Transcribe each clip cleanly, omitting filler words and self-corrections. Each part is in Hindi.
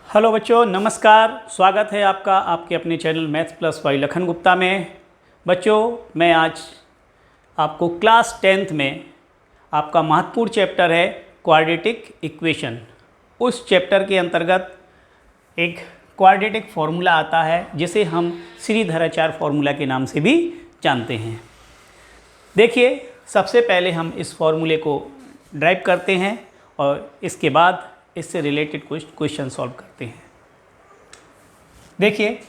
हेलो बच्चों, नमस्कार। स्वागत है आपका आपके अपने channel maths plus Y Lakhan Gupta में। बच्चों, मैं आज आपको क्लास 10th में आपका महत्वपूर्ण चैप्टर है क्वाड्रेटिक इक्वेशन। उस चैप्टर के अंतर्गत एक क्वाड्रेटिक फार्मूला आता है जिसे हम श्रीधराचार्य फार्मूला के नाम से भी जानते हैं। देखिए, सबसे पहले हम इस फार्मूले को ड्राइव करते हैं और इसके बाद इससे रिलेटेड कुछ क्वेश्चन सॉल्व करते हैं। देखिए,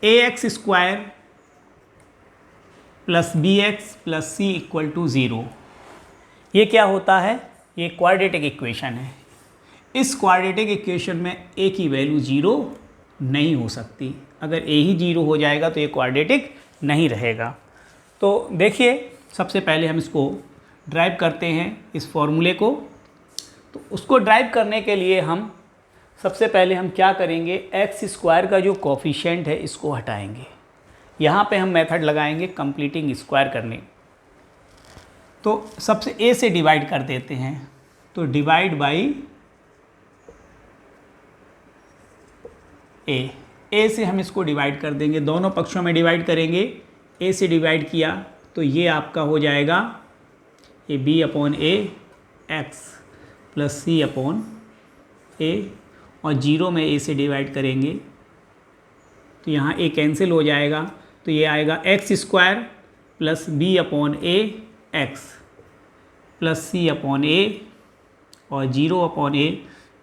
ax square plus b x plus c equal to 0, ये क्या होता है? ये क्वाड्रेटिक इक्वेशन है। इस क्वाड्रेटिक इक्वेशन में a की वैल्यू 0 नहीं हो सकती। अगर a ही 0 हो जाएगा तो ये क्वाड्रेटिक नहीं रहेगा। तो देखिए, सबसे पहले हम इसको ड्राइव करते हैं, इस फॉर्मूले को। तो उसको ड्राइव करने के लिए हम सबसे पहले हम क्या करेंगे, एक्स स्क्वायर का जो कोफिशिएंट है इसको हटाएंगे। यहाँ पे हम मेथड लगाएंगे कंप्लीटिंग स्क्वायर करने। तो सबसे ए से डिवाइड कर देते हैं, तो डिवाइड बाई ए से हम इसको डिवाइड कर देंगे, दोनों पक्षों में डिवाइड करेंगे। ए से डिवाइड किया तो ये आपका हो जाएगा A B upon A X plus C upon A, और 0 में ए से डिवाइड करेंगे तो यहाँ ए कैंसिल हो जाएगा, तो ये आएगा X square plus B upon A X plus C upon A, और 0 अपॉन ए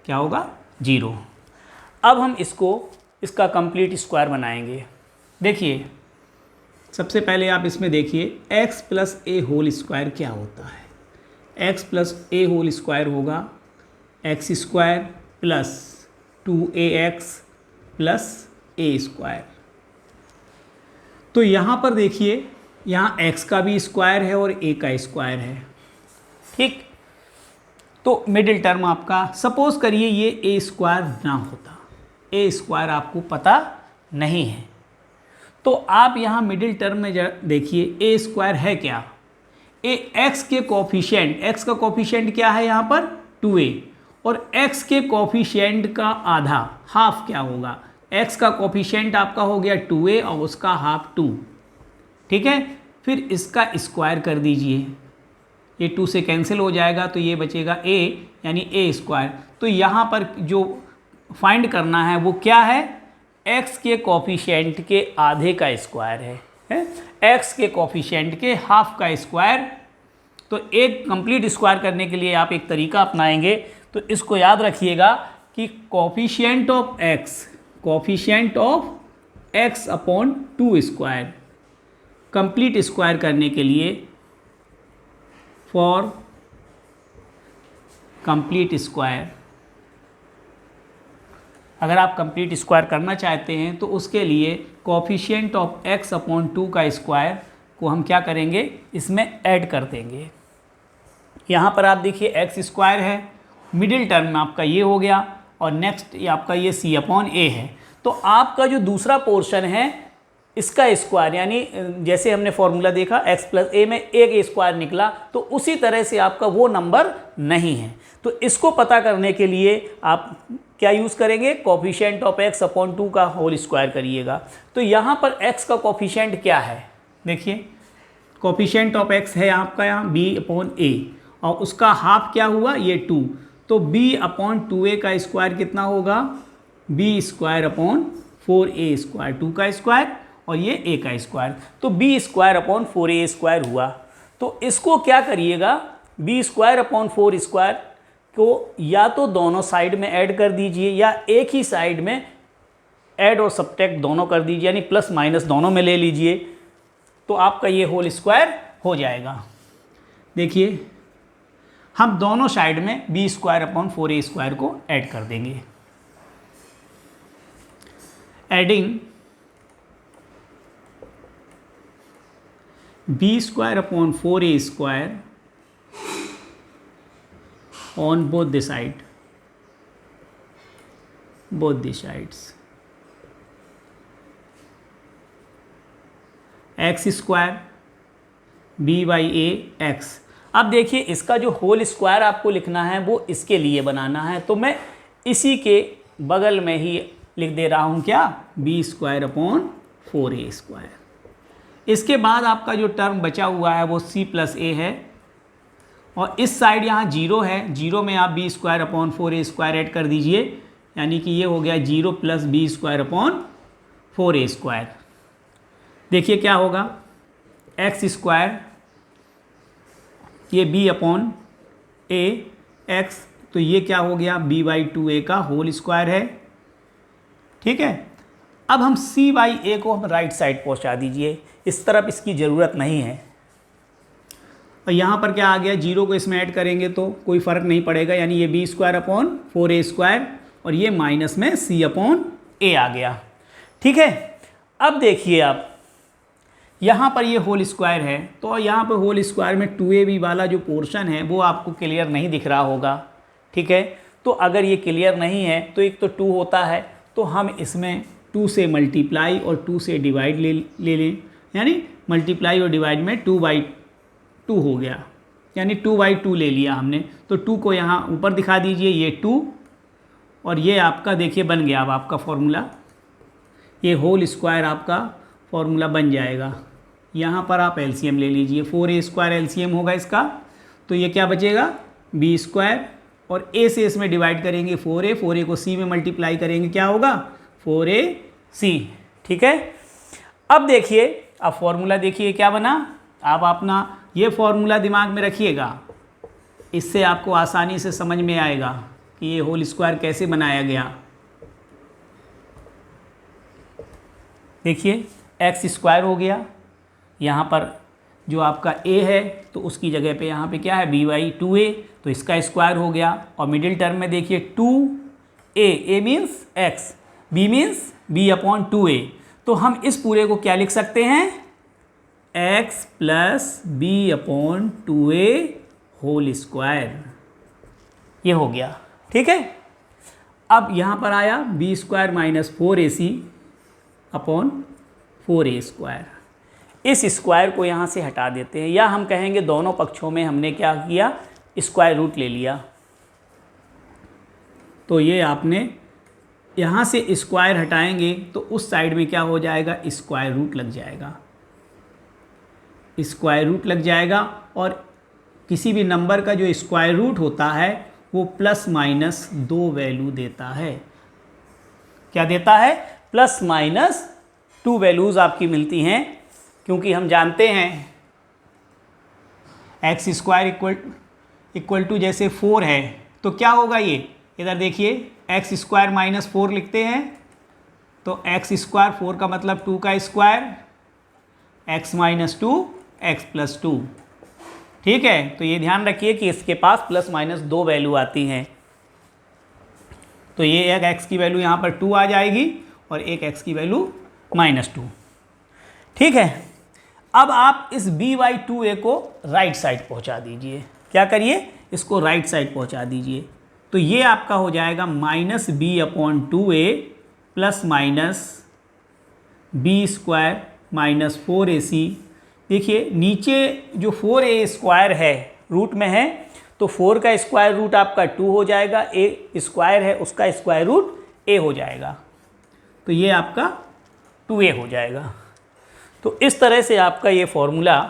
क्या होगा? 0। अब हम इसका कंप्लीट स्क्वायर बनाएंगे। देखिए, सबसे पहले आप इसमें देखिए X plus A whole square क्या होता है। X plus A whole square होगा X square plus 2ax plus A square. तो यहाँ पर देखिए, यहाँ x का भी स्क्वायर है और a का स्क्वायर है, ठीक। तो मिडिल टर्म आपका, सपोज करिए ये a स्क्वायर ना होता, a स्क्वायर आपको पता नहीं है, तो आप यहाँ मिडिल टर्म में देखिए a स्क्वायर है क्या? एक्स के कोफिशिएंट, एक्स का कोफिशिएंट क्या है यहाँ पर? 2a, और x के कोफिशिएंट का आधा, हाफ क्या होगा? x का कोफिशिएंट आपका हो गया 2a और उसका हाफ 2, ठीक है। फिर इसका स्क्वायर कर दीजिए, ये 2 से कैंसिल हो जाएगा तो ये बचेगा a, यानी a स्क्वायर। तो यहाँ पर जो फाइंड करना है वो क्या है? x के कोफिशिएंट के आधे का स्क्वायर है, x के कोफिशिएंट के हाफ का स्क्वायर। तो एक कंप्लीट स्क्वायर करने के लिए आप एक तरीका अपनाएंगे, तो इसको याद रखिएगा कि coefficient of x upon 2 square, complete square करने के लिए, फॉर कंप्लीट स्क्वायर, अगर आप कंप्लीट स्क्वायर करना चाहते हैं तो उसके लिए कोफिशिएंट ऑफ x अपॉन 2 का स्क्वायर को हम क्या करेंगे, इसमें ऐड कर देंगे। यहाँ पर आप देखिए x स्क्वायर है, मिडिल टर्म में आपका ये हो गया, और नेक्स्ट ये आपका ये c अपॉन ए है। तो आपका जो दूसरा पोर्शन है इसका स्क्वायर, यानी जैसे हमने फॉर्मूला देखा x प्लस ए में एक ए स्क्वायर निकला, तो उसी तरह से आपका वो नंबर नहीं है। तो इसको पता करने के लिए आप क्या यूज़ करेंगे? कोफिशिएंट ऑफ x अपॉन 2 का होल स्क्वायर करिएगा। तो यहाँ पर x का कोफिशिएंट क्या है? देखिए, कोफिशिएंट ऑफ x है आपका यहाँ b अपॉन ए, और उसका हाफ क्या हुआ? ये 2। तो b अपॉन 2a का स्क्वायर कितना होगा? b square upon 4a square, 2 का स्क्वायर और ये a का स्क्वायर, तो b square upon 4a square हुआ। तो इसको क्या करिएगा, b स्क्वायर अपॉन 4 स्क्वायर को या तो दोनों साइड में ऐड कर दीजिए, या एक ही साइड में ऐड और सब्ट्रैक्ट दोनों कर दीजिए, यानी प्लस माइनस दोनों में ले लीजिए, तो आपका ये होल स्क्वायर हो जाएगा। देखिए, हम दोनों साइड में b square upon 4a square को ऐड कर देंगे। Adding b square upon 4a square on both the sides, x square b by A x. अब देखिए, इसका जो होल स्क्वायर आपको लिखना है वो इसके लिए बनाना है, तो मैं इसी के बगल में ही लिख दे रहा हूँ क्या, b² / 4a²। इसके बाद आपका जो टर्म बचा हुआ है वो c+a है, और इस साइड यहाँ 0 है, 0 में आप b² / 4a² ऐड कर दीजिए, यानी कि ये हो गया 0 + b² / 4a²। देखिए क्या होगा, x², ये b/a x, तो ये क्या हो गया, b/2a का होल स्क्वायर है। ठीक है, अब हम c/a को हम राइट साइड पहुंचा दीजिए, इस तरफ इसकी ज़रूरत नहीं है। और यहाँ पर क्या आ गया, 0 को इसमें ऐड करेंगे तो कोई फ़र्क नहीं पड़ेगा, यानी ये b² / 4a² और ये माइनस में c/a आ गया। ठीक है, अब देखिए आप यहाँ पर ये होल स्क्वायर है, तो यहाँ पर होल स्क्वायर में 2ab वाला जो पोर्शन है वो आपको क्लियर नहीं दिख रहा होगा। ठीक है, तो अगर ये क्लियर नहीं है तो एक तो 2 होता है, तो हम इसमें 2 से मल्टीप्लाई और 2 से डिवाइड ले लें, यानी मल्टीप्लाई और डिवाइड में 2/2 हो गया, यानी 2/2 ले लिया हमने। तो 2 को यहाँ ऊपर दिखा दीजिए, ये 2, और ये आपका देखिए बन गया अब आपका फॉर्मूला, ये होल स्क्वायर आपका फॉर्मूला बन जाएगा। यहाँ पर आप एलसीएम ले लीजिए, 4a² एलसीएम होगा इसका, तो ये क्या बचेगा, b² और a से इसमें डिवाइड करेंगे 4a को c में मल्टीप्लाई करेंगे, क्या होगा 4ac। ठीक है, अब देखिए, अब फॉर्मूला देखिए क्या बना। आप अपना ये फॉर्मूला दिमाग में रखिएगा, इससे आपको आसानी से समझ में आएगा कि ये होल स्क्वायर कैसे बनाया गया। देखिए x² हो गया, यहाँ पर जो आपका a है तो उसकी जगह पे यहाँ पे क्या है, b/2a, तो इसका स्क्वायर हो गया। और मिडिल टर्म में देखिए 2a means x, b means b/2a, तो हम इस पूरे को क्या लिख सकते हैं, x + b/2a होल स्क्वायर, ये हो गया। ठीक है, अब यहाँ पर आया b² - 4ac/4a²। इस स्क्वायर को यहाँ से हटा देते हैं, या हम कहेंगे दोनों पक्षों में हमने क्या किया, स्क्वायर रूट ले लिया। तो ये आपने यहाँ से स्क्वायर हटाएंगे तो उस साइड में क्या हो जाएगा, स्क्वायर रूट लग जाएगा, स्क्वायर रूट लग जाएगा। और किसी भी नंबर का जो स्क्वायर रूट होता है वो ±2 वैल्यू देता है। क्या देता है, ±2 वैल्यूज़ आपकी मिलती हैं, क्योंकि हम जानते हैं x² इक्वल टू जैसे 4 है तो क्या होगा, ये इधर देखिए x² - 4 लिखते हैं, तो x², 4 का मतलब 2 का स्क्वायर, x - 2 x + 2। ठीक है, तो ये ध्यान रखिए कि इसके पास ±2 वैल्यू आती हैं। तो ये एक x की वैल्यू यहाँ पर 2 आ जाएगी और एक x की वैल्यू -2। ठीक है, अब आप इस b/2a को राइट साइड पहुँचा दीजिए। क्या करिए, इसको राइट साइड पहुँचा दीजिए, तो ये आपका हो जाएगा -b/2a ± b² - 4ac। देखिए नीचे जो 4a² है रूट में है, तो 4 का स्क्वायर रूट आपका 2 हो जाएगा, a² है उसका स्क्वायर रूट a हो जाएगा, तो ये आपका 2a हो जाएगा। तो इस तरह से आपका ये फॉर्मूला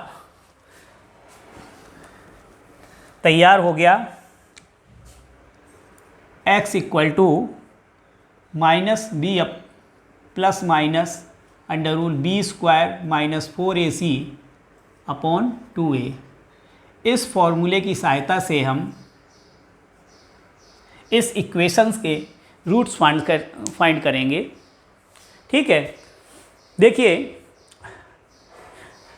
तैयार हो गया। x = -b ± √b² - 4ac/2a। इस फॉर्मूले की सहायता से हम इस इक्वेशंस के रूट्स फाइंड करेंगे। ठीक है, देखिए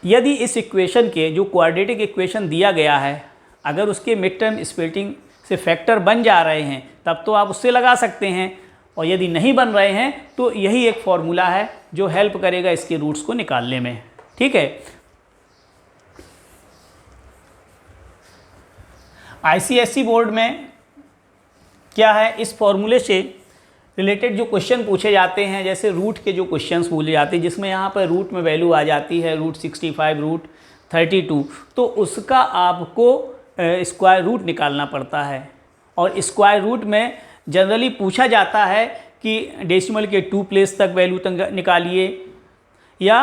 यदि इस इक्वेशन के जो क्वाड्रेटिक इक्वेशन दिया गया है, अगर उसके मिड टर्म स्प्लिटिंग से फैक्टर बन जा रहे हैं तब तो आप उससे लगा सकते हैं, और यदि नहीं बन रहे हैं तो यही एक फॉर्मूला है जो हेल्प करेगा इसके रूट्स को निकालने में। ठीक है, ICSE बोर्ड में क्या है, इस फॉर्मूले से रिलेटेड जो क्वेश्चन पूछे जाते हैं, जैसे रूट के जो क्वेश्चंस पूछे जाते हैं जिसमें यहाँ पर रूट में वैल्यू आ जाती है √65, √32, तो उसका आपको स्क्वायर रूट निकालना पड़ता है। और स्क्वायर रूट में जनरली पूछा जाता है कि डेसिमल के 2 प्लेस तक वैल्यू तक निकालिए या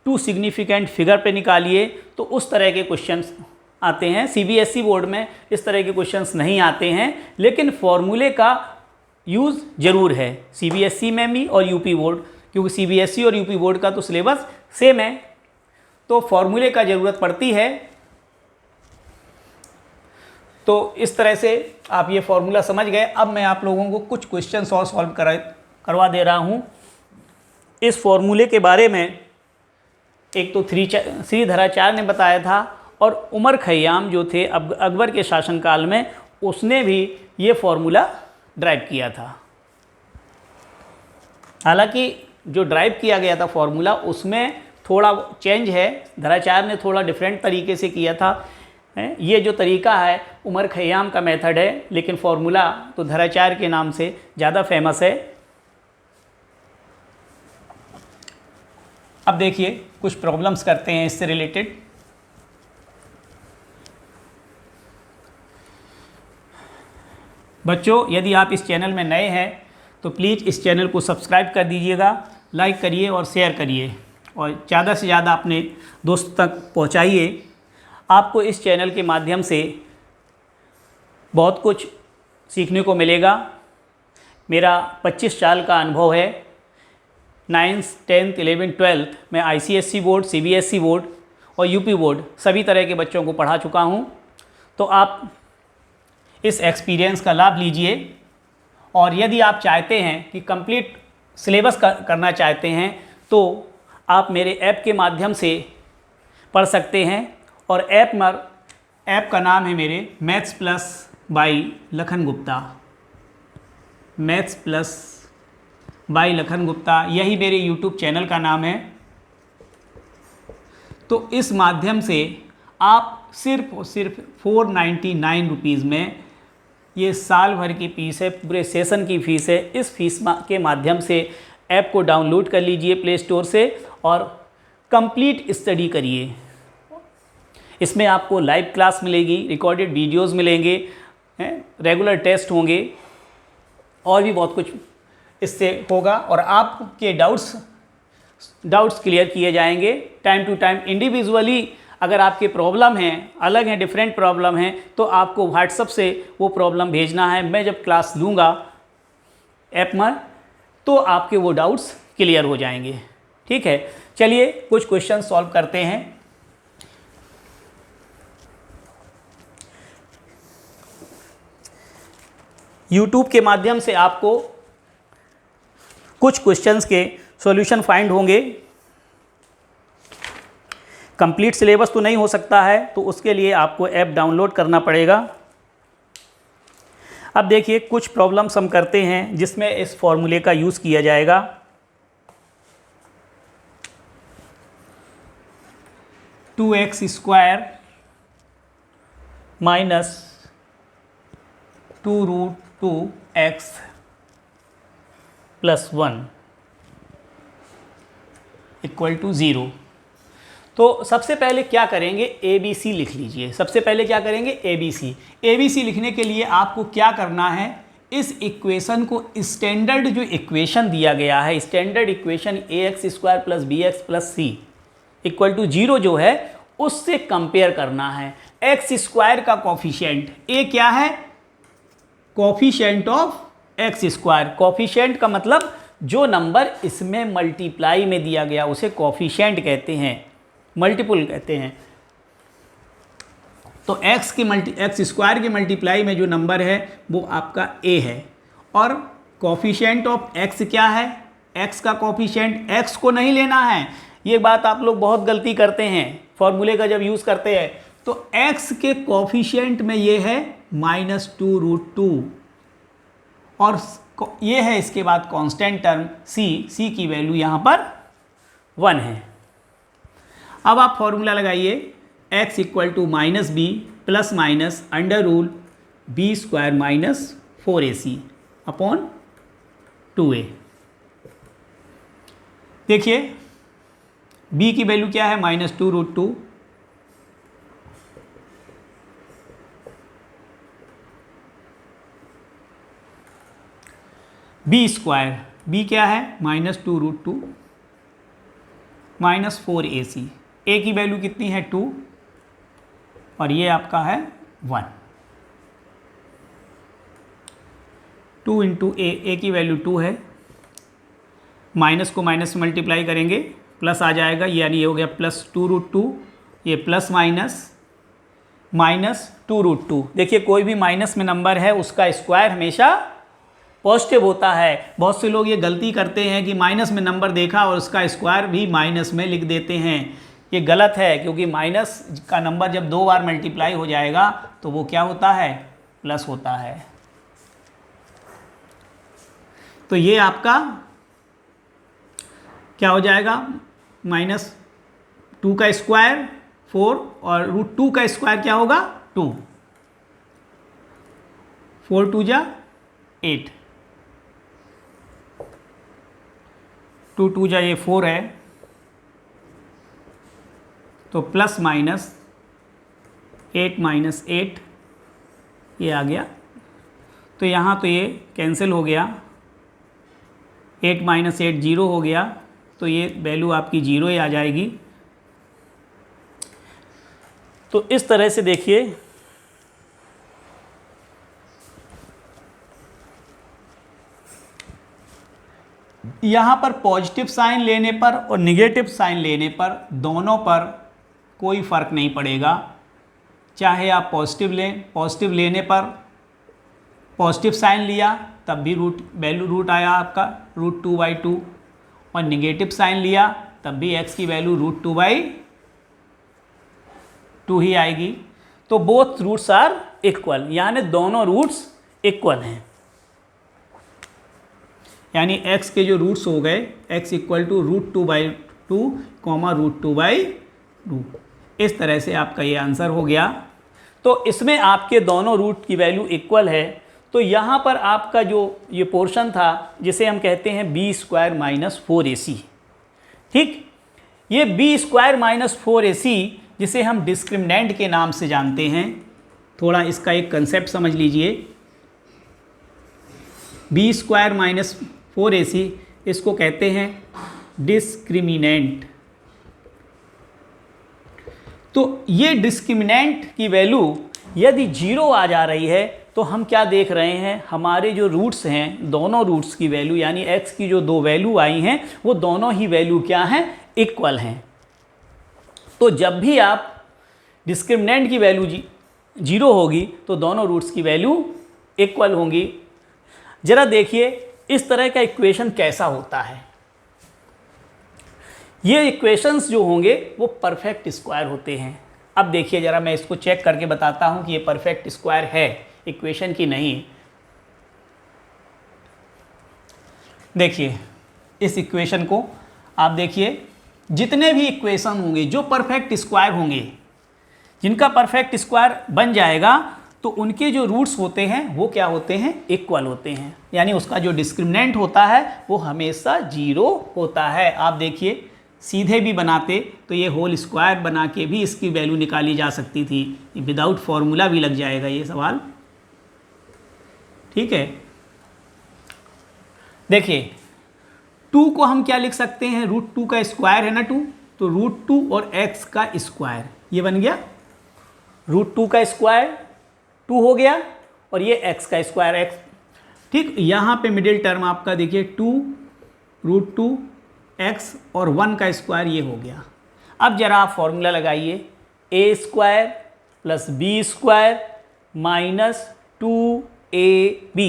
2 सिग्निफिकेंट फिगर पे निकालिए, तो उस तरह के क्वेश्चंस आते हैं। सीबीएसई बोर्ड में इस तरह के क्वेश्चंस नहीं आते हैं, लेकिन फॉर्मूले का यूज़ ज़रूर है सीबीएसई में भी और यूपी बोर्ड, क्योंकि सीबीएसई और यूपी बोर्ड का तो सिलेबस सेम है, तो फॉर्मूले का ज़रूरत पड़ती है। तो इस तरह से आप ये फॉर्मूला समझ गए। अब मैं आप लोगों को कुछ क्वेश्चंस और सॉल्व करवा दे रहा हूँ। इस फॉर्मूले के बारे में एक तो श्रीधराचार्य ने बताया था, और उमर खय्याम जो थे अकबर के शासनकाल में, उसने भी ये फॉर्मूला ड्राइव किया था। हालांकि जो ड्राइव किया गया था फॉर्मूला, उसमें थोड़ा चेंज है, धराचार्य ने थोड़ा डिफरेंट तरीके से किया था। ये जो तरीका है उमर खय्याम का मेथड है, लेकिन फॉर्मूला तो धराचार्य के नाम से ज़्यादा फेमस है। अब देखिए कुछ प्रॉब्लम्स करते हैं इससे रिलेटेड। बच्चों, यदि आप इस चैनल में नए हैं तो प्लीज़ इस चैनल को सब्सक्राइब कर दीजिएगा, लाइक करिए और शेयर करिए, और ज़्यादा से ज़्यादा अपने दोस्त तक पहुंचाइए। आपको इस चैनल के माध्यम से बहुत कुछ सीखने को मिलेगा। मेरा 25 साल का अनुभव है। 9th, 10th, 11th, 12th में ICSE बोर्ड, CBSE बोर्ड और यूपी बोर्ड सभी तरह के बच्चों को पढ़ा चुका हूँ। तो आप इस एक्सपीरियंस का लाभ लीजिए, और यदि आप चाहते हैं कि कंप्लीट सिलेबस करना चाहते हैं तो आप मेरे ऐप के माध्यम से पढ़ सकते हैं। और ऐप का नाम है मेरे maths plus by Lakhan Gupta. Maths plus by Lakhan Gupta, यही मेरे यूट्यूब चैनल का नाम है। तो इस माध्यम से आप सिर्फ और सिर्फ 499 रुपीज़ में, ये साल भर की फीस है, पूरे सेशन की फ़ीस है। इस फीस के माध्यम से ऐप को डाउनलोड कर लीजिए प्ले स्टोर से और कंप्लीट स्टडी करिए। इसमें आपको लाइव क्लास मिलेगी, रिकॉर्डेड वीडियोस मिलेंगे, रेगुलर टेस्ट होंगे, और भी बहुत कुछ इससे होगा, और आपके डाउट्स क्लियर किए जाएंगे टाइम टू टाइम। इंडिविजुअली अगर आपके प्रॉब्लम हैं, अलग हैं, डिफरेंट प्रॉब्लम हैं, तो आपको व्हाट्सएप से वो प्रॉब्लम भेजना है। मैं जब क्लास लूँगा ऐप में तो आपके वो डाउट्स क्लियर हो जाएंगे। ठीक है, चलिए कुछ क्वेश्चन सॉल्व करते हैं। यूट्यूब के माध्यम से आपको कुछ क्वेश्चंस के सॉल्यूशन फाइंड होंगे। कंप्लीट सिलेबस तो नहीं हो सकता है, तो उसके लिए आपको ऐप डाउनलोड करना पड़ेगा। अब देखिए कुछ प्रॉब्लम्स हम करते हैं जिसमें इस फॉर्मूले का यूज़ किया जाएगा। Two x square minus 2√2x plus 1 equal to 0। तो सबसे पहले क्या करेंगे, ABC लिख लीजिए। सबसे पहले क्या करेंगे, ABC लिखने के लिए आपको क्या करना है, इस इक्वेशन को, स्टैंडर्ड जो इक्वेशन दिया गया है, standard equation ax² plus bx plus c equal to 0 जो है, उससे कंपेयर करना है। x² का कॉफिशिएंट, a क्या है, कॉफिशिएंट ऑफ x²। कॉफिशिएंट का मतलब जो नंबर इसमें मल्टीप्लाई में दिया गया उसे कॉफिशिएंट कहते हैं, मल्टीपल कहते हैं। तो x स्क्वायर के मल्टीप्लाई में जो नंबर है वो आपका a है, और कॉफिशिएंट ऑफ x क्या है, x का कॉफिशिएंट, x को नहीं लेना है। ये बात आप लोग बहुत गलती करते हैं फॉर्मूले का जब यूज़ करते हैं। तो x के कॉफिशिएंट में ये है -2√2, और ये है इसके बाद कांस्टेंट टर्म c की वैल्यू यहाँ पर 1 है। अब आप फॉर्मूला लगाइए, x equal to -b plus minus √b² minus 4ac upon 2a। देखिए b की वैल्यू क्या है, -2√2, बी स्क्वायर, बी क्या है -2√2 -4ac, ए की वैल्यू कितनी है 2 और ये आपका है 1। 2 इंटू ए की वैल्यू 2 है, माइनस को माइनस से मल्टीप्लाई करेंगे प्लस आ जाएगा, यानी ये हो गया +2√2, ये प्लस माइनस 2√2। देखिए कोई भी माइनस में नंबर है उसका स्क्वायर हमेशा पॉजिटिव होता है। बहुत से लोग ये गलती करते हैं कि माइनस में नंबर देखा और उसका स्क्वायर भी माइनस में लिख देते हैं। ये गलत है, क्योंकि माइनस का नंबर जब 2 बार मल्टीप्लाई हो जाएगा तो वो क्या होता है, प्लस होता है। तो ये आपका क्या हो जाएगा, -2 का स्क्वायर 4 और √2 का स्क्वायर क्या होगा 2, 4 2 जा 8, 2 2 जा ये 4 है, तो प्लस माइनस 8 - 8 ये आ गया। तो यहाँ तो ये कैंसिल हो गया, 8 - 8 0 हो गया, तो ये वैल्यू आपकी 0 ही आ जाएगी। तो इस तरह से देखिए यहाँ पर पॉजिटिव साइन लेने पर और निगेटिव साइन लेने पर दोनों पर कोई फ़र्क नहीं पड़ेगा। चाहे आप पॉजिटिव लेने पर पॉजिटिव साइन लिया तब भी रूट आया आपका √2/2, और निगेटिव साइन लिया तब भी x की वैल्यू √2/2 ही आएगी। तो बोथ रूट्स आर इक्वल, यानी दोनों रूट्स इक्वल हैं। यानी x के जो रूट्स हो गए x = √2/2, √2/2। इस तरह से आपका ये आंसर हो गया। तो इसमें आपके दोनों रूट की वैल्यू इक्वल है। तो यहाँ पर आपका जो ये पोर्शन था जिसे हम कहते हैं b² - 4ac, ठीक, ये b² - 4ac जिसे हम डिस्क्रिमिनेंट के नाम से जानते हैं। थोड़ा इसका एक कंसेप्ट समझ लीजिए। b² - 4ac इसको कहते हैं डिस्क्रिमिनेंट। तो ये डिस्क्रिमिनेंट की वैल्यू यदि 0 आ जा रही है तो हम क्या देख रहे हैं, हमारे जो रूट्स हैं दोनों रूट्स की वैल्यू यानी x की जो 2 वैल्यू आई हैं वो दोनों ही वैल्यू क्या हैं, इक्वल हैं। तो जब भी आप डिस्क्रिमिनेंट की वैल्यू 0 होगी तो दोनों रूट्स की वैल्यू इक्वल होंगी। ज़रा देखिए इस तरह का इक्वेशन कैसा होता है। ये इक्वेशंस जो होंगे वो परफेक्ट स्क्वायर होते हैं। अब देखिए ज़रा मैं इसको चेक करके बताता हूँ कि ये परफेक्ट स्क्वायर है इक्वेशन की नहीं। देखिए इस इक्वेशन को आप देखिए, जितने भी इक्वेशन होंगे जो परफेक्ट स्क्वायर होंगे, जिनका परफेक्ट स्क्वायर बन जाएगा तो उनके जो रूट्स होते हैं वो क्या होते हैं, इक्वल होते हैं। यानी उसका जो डिस्क्रिमिनेंट होता है वो हमेशा 0 होता है। आप देखिए सीधे भी बनाते तो ये होल स्क्वायर बना के भी इसकी वैल्यू निकाली जा सकती थी, विदाउट फॉर्मूला भी लग जाएगा ये सवाल, ठीक है। देखिए 2 को हम क्या लिख सकते हैं, √2 का स्क्वायर है ना 2, तो √2 और x का स्क्वायर ये बन गया, √2 का स्क्वायर 2 हो गया और ये x का स्क्वायर x, ठीक। यहाँ पे मिडिल टर्म आपका देखिए 2 √2 x और 1 का स्क्वायर ये हो गया। अब जरा आप फॉर्मूला लगाइए, a² + b² - 2ab,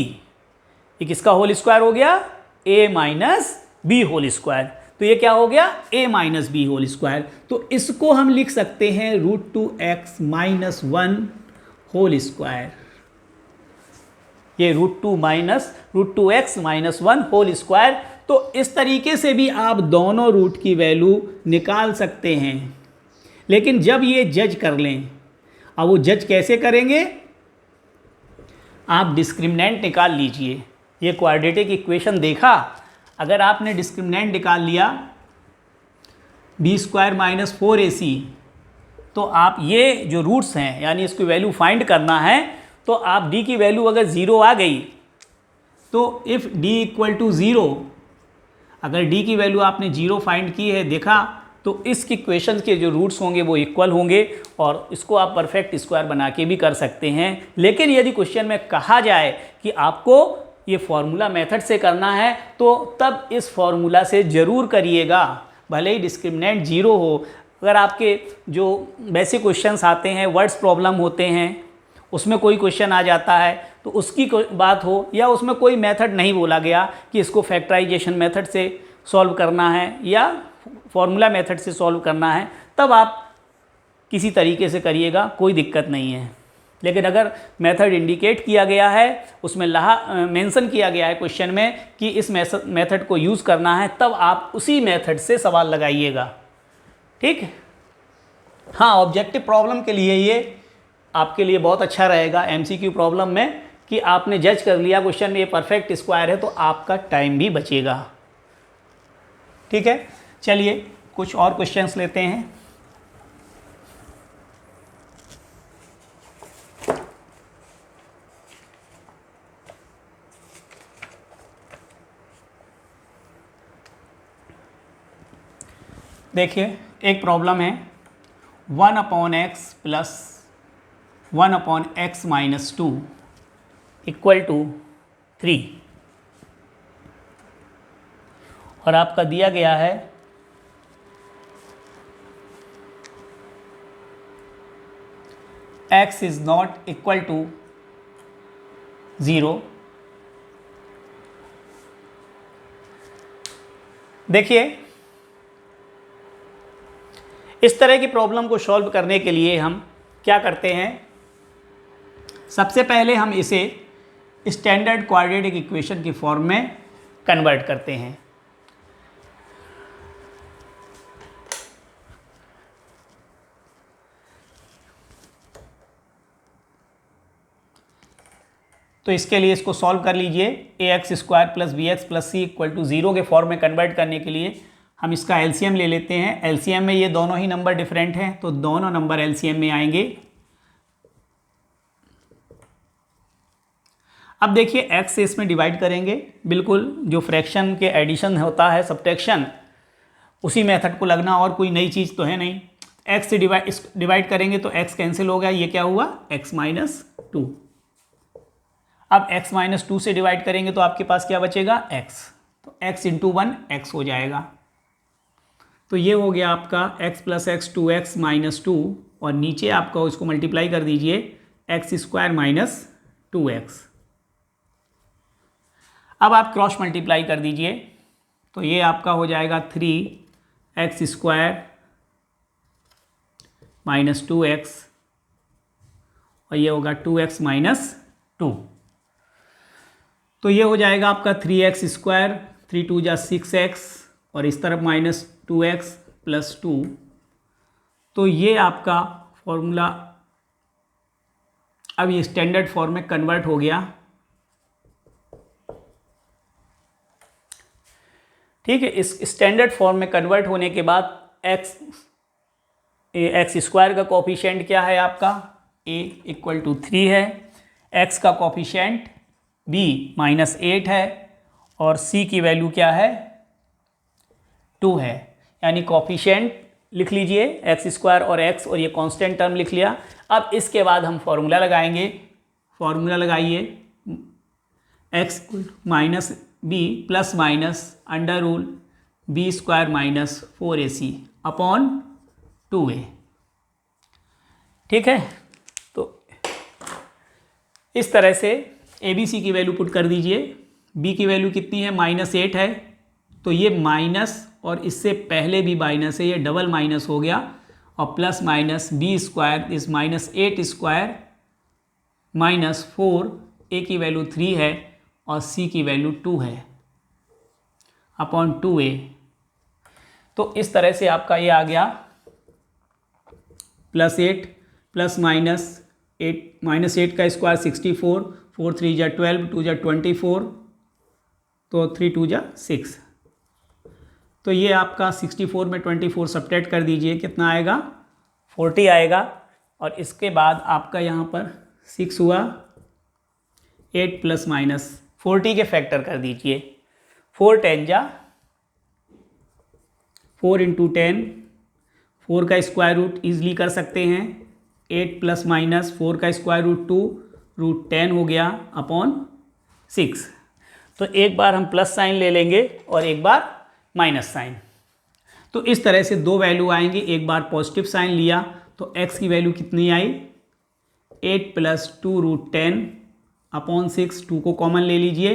ये किसका होल स्क्वायर हो गया, a - b होल स्क्वायर। तो ये क्या हो गया, a - b होल स्क्वायर। तो इसको हम लिख सकते हैं √2x - 1 होल स्क्वायर। ये √2x - 1 होल स्क्वायर। तो इस तरीके से भी आप दोनों रूट की वैल्यू निकाल सकते हैं। लेकिन जब ये जज कर लें, अब वो जज कैसे करेंगे, आप डिस्क्रिमिनेंट निकाल लीजिए। ये क्वाड्रेटिक इक्वेशन देखा, अगर आपने डिस्क्रिमिनेंट निकाल लिया b² - 4ac, तो आप ये जो रूट्स हैं यानी इसकी वैल्यू फाइंड करना है, तो आप d की वैल्यू अगर 0 आ गई तो इफ़ d इक्वल टू 0, अगर d की वैल्यू आपने 0 फाइंड की है, देखा, तो इसकी इक्वेशन के जो रूट्स होंगे वो इक्वल होंगे और इसको आप परफेक्ट स्क्वायर बना के भी कर सकते हैं। लेकिन यदि क्वेश्चन में कहा जाए कि आपको ये फॉर्मूला मेथड से करना है तो तब इस फॉर्मूला से ज़रूर करिएगा, भले ही डिस्क्रिमिनेंट 0 हो। अगर आपके जो बेसिक क्वेश्चंस आते हैं, वर्ड्स प्रॉब्लम होते हैं, उसमें कोई क्वेश्चन आ जाता है तो उसकी बात हो, या उसमें कोई मेथड नहीं बोला गया कि इसको फैक्टराइजेशन मेथड से सॉल्व करना है या फॉर्मूला मेथड से सॉल्व करना है, तब आप किसी तरीके से करिएगा, कोई दिक्कत नहीं है। लेकिन अगर मेथड इंडिकेट किया गया है, उसमें मेंशन किया गया है क्वेश्चन में कि इस मेथड को यूज़ करना है, तब आप उसी मेथड से सवाल लगाइएगा। ठीक। हाँ, ऑब्जेक्टिव प्रॉब्लम के लिए ये आपके लिए बहुत अच्छा रहेगा एमसीक्यू प्रॉब्लम में, कि आपने जज कर लिया क्वेश्चन में ये परफेक्ट स्क्वायर है, तो आपका टाइम भी बचेगा। ठीक है, चलिए कुछ और क्वेश्चंस लेते हैं। देखिए, एक प्रॉब्लम है 1/x plus 1/x minus 2 equal to 3, और आपका दिया गया है x is not equal to 0। देखिए, इस तरह की प्रॉब्लम को सॉल्व करने के लिए हम क्या करते हैं, सबसे पहले हम इसे स्टैंडर्ड क्वाड्रेटिक इक्वेशन की फॉर्म में कन्वर्ट करते हैं। तो इसके लिए इसको सॉल्व कर लीजिए। ax² plus bx plus c equal to 0 के फॉर्म में कन्वर्ट करने के लिए हम इसका एलसीएम ले लेते हैं। एलसीएम में ये दोनों ही नंबर डिफरेंट हैं, तो दोनों नंबर एलसीएम में आएंगे। अब देखिए, x से इसमें डिवाइड करेंगे, बिल्कुल जो फ्रैक्शन के एडिशन होता है, सब्ट्रैक्शन, उसी मेथड को लगना, और कोई नई चीज़ तो है नहीं। x से डिवाइड करेंगे तो x कैंसिल हो गया, ये क्या हुआ, x माइनस 2। अब x माइनस 2 से डिवाइड करेंगे तो आपके पास क्या बचेगा, x, तो x इंटू 1 x हो जाएगा। तो ये हो गया आपका x plus x 2x minus 2, और नीचे आपका उसको मल्टीप्लाई कर दीजिए x² माइनस 2x। अब आप क्रॉस मल्टीप्लाई कर दीजिए, तो ये आपका हो जाएगा 3x² माइनस 2x, और ये होगा 2x माइनस 2। तो ये हो जाएगा आपका 3x², 3 2 जा 6x, और इस तरफ माइनस 2x प्लस 2। तो ये आपका फॉर्मूला अब ये स्टैंडर्ड फॉर्म में कन्वर्ट हो गया। ठीक है, इस स्टैंडर्ड फॉर्म में कन्वर्ट होने के बाद x² का कोफिशिएंट क्या है आपका, a इक्वल टू 3 है, x का कोफिशिएंट b माइनस 8 है, और c की वैल्यू क्या है, 2 है। यानी कोफिशिएंट लिख लीजिए x² और x, और ये कांस्टेंट टर्म लिख लिया। अब इसके बाद हम फॉर्मूला लगाएंगे। फॉर्मूला लगाइए, x minus b plus minus under rule b² minus 4ac upon 2a। ठीक है, तो इस तरह से abc की वैल्यू पुट कर दीजिए। b की वैल्यू कितनी है, माइनस 8 है, तो ये माइनस, और इससे पहले भी माइनस है, ये डबल माइनस हो गया, और प्लस माइनस b² इस माइनस 8² माइनस 4, a की वैल्यू 3 है और c की वैल्यू 2 है, अपॉन 2a। तो इस तरह से आपका ये आ गया प्लस 8 प्लस माइनस 8, माइनस 8 का स्क्वायर 64, 4 3 जा 12, 2 जा 24, तो 3 2 जा 6। तो ये आपका 64 में 24 सब्ट्रैक्ट कर दीजिए, कितना आएगा, 40 आएगा। और इसके बाद आपका यहाँ पर 6 हुआ, 8 प्लस माइनस 40 के फैक्टर कर दीजिए। 4 10 जा 4 इंटू 10, 4 का स्क्वायर रूट ईजिली कर सकते हैं। 8 प्लस माइनस 4 का स्क्वायर रूट 2, रूट 10 हो गया अपॉन 6। तो एक बार हम प्लस साइन ले लेंगे और एक बार माइनस साइन। तो इस तरह से दो वैल्यू आएंगे। एक बार पॉजिटिव साइन लिया तो x की वैल्यू कितनी आई, 8 प्लस 2 रूट 10 अपॉन 6। 2 को कॉमन ले लीजिए,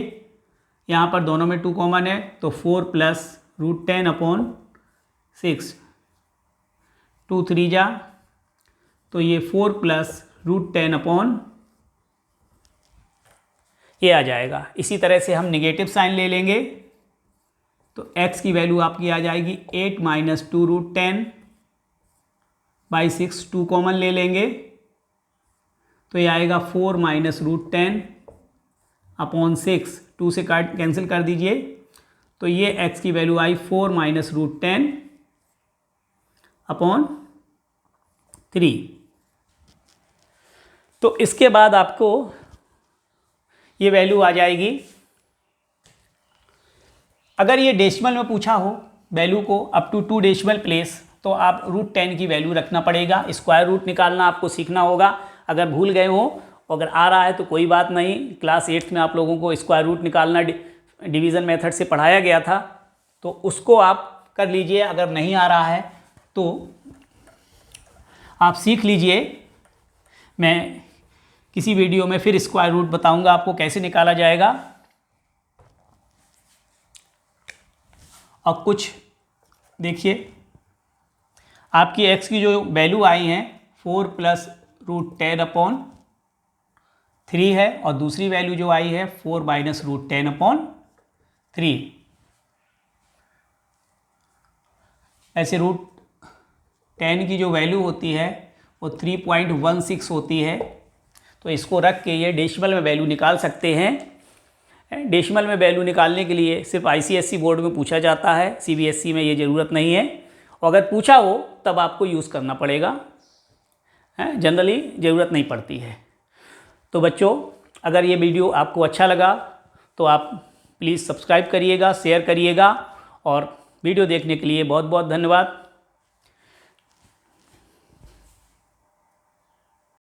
यहाँ पर दोनों में 2 कॉमन है तो 4 प्लस रूट 10 अपॉन 6। 2 3 जा तो ये 4 प्लस रूट 10 अपॉन ये आ जाएगा। इसी तरह से हम निगेटिव साइन ले लेंगे तो x की वैल्यू आपकी आ जाएगी 8 माइनस 2 रूट 10 बाई 6। 2 कॉमन ले लेंगे तो ये आएगा 4 माइनस रूट 10 अपॉन 6। 2 से काट कैंसिल कर दीजिए तो ये x की वैल्यू आई 4 माइनस रूट 10 अपॉन 3। तो इसके बाद आपको ये वैल्यू आ जाएगी। अगर ये डेसिमल में पूछा हो वैल्यू को अप टू 2 डेसिमल प्लेस तो आप रूट 10 की वैल्यू रखना पड़ेगा। स्क्वायर रूट निकालना आपको सीखना होगा। अगर भूल गए हो, अगर आ रहा है तो कोई बात नहीं, क्लास 8th में आप लोगों को स्क्वायर रूट निकालना डिवीज़न मेथड से पढ़ाया गया था तो उसको आप कर लीजिए। अगर नहीं आ रहा है तो आप सीख लीजिए। मैं किसी वीडियो में फिर स्क्वायर रूट बताऊंगा आपको कैसे निकाला जाएगा। और कुछ देखिए, आपकी x की जो वैल्यू आई हैं 4 प्लस रूट 10 अपॉन 3 है और दूसरी वैल्यू जो आई है 4 माइनस रूट 10 अपॉन 3। ऐसे रूट 10 की जो वैल्यू होती है वो 3.16 होती है। तो इसको रख के ये डेसिमल में वैल्यू निकाल सकते हैं। डेसिमल में वैल्यू निकालने के लिए सिर्फ ICSE बोर्ड में पूछा जाता है, CBSE में ये ज़रूरत नहीं है। और अगर पूछा हो तब आपको यूज़ करना पड़ेगा, जनरली ज़रूरत नहीं पड़ती है। तो बच्चों, अगर ये वीडियो आपको अच्छा लगा तो आप प्लीज़ सब्सक्राइब करिएगा, शेयर करिएगा और वीडियो देखने के लिए बहुत बहुत धन्यवाद।